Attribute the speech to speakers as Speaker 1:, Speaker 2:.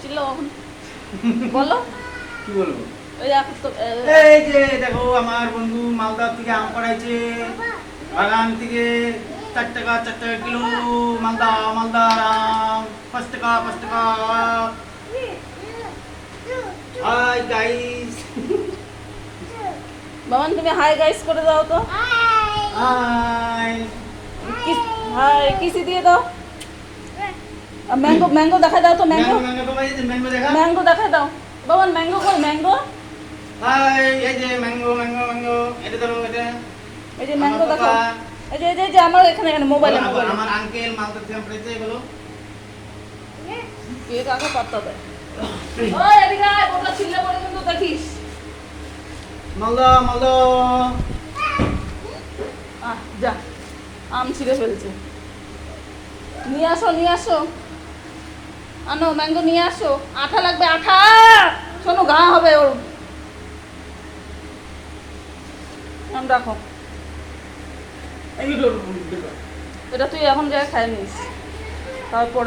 Speaker 1: চিল্লো এখন বলো
Speaker 2: কি বলবো?
Speaker 1: ওই এখন তো
Speaker 2: এই যে দেখো আমার বন্ধু মালদা থেকে আম পাড়াইছে, বাগান থেকে 4 টাকা কিলো মালদা মালদা আম, 5 টাকা। হাই গাইস,
Speaker 1: বাবান তুমি হাই গাইস করে দাও তো
Speaker 2: হাই।
Speaker 1: হাই কিসি দিয়ে দাও ম্যাঙ্গো ম্যাঙ্গো দেখা দাও তো ম্যাঙ্গো
Speaker 2: ম্যাঙ্গো বাবা, এই যে ম্যাঙ্গো দেখা।
Speaker 1: ম্যাঙ্গো দেখা দাও বাবান ম্যাঙ্গো কই ম্যাঙ্গো
Speaker 2: হাই, এই যে ম্যাঙ্গো, এটা ধরো এটা।
Speaker 1: এই যে ম্যাঙ্গো
Speaker 2: আমার
Speaker 1: দেখাও
Speaker 2: বাবা,
Speaker 1: এই যে আমার এখানে মোবাইলে মোবাইলে
Speaker 2: আমার আঙ্কেল মালদা থেকে আম পাড়াইছে, বলো।
Speaker 1: কে কাকে পাত্তা দেয় ওই এদিকে আয় ওটা ছিল্লে পড়ে কিন্তু দেখিস
Speaker 2: মালদা।
Speaker 1: যা আম ছিঁড়ে ফেলছে নিয়ে আসো আনো ম্যাঙ্গো নিয়ে আসো আঠা লাগবে আঠা শোনো ঘা হবে ওর আম রাখো এটা তুই এখন যা খাই নিস তারপরে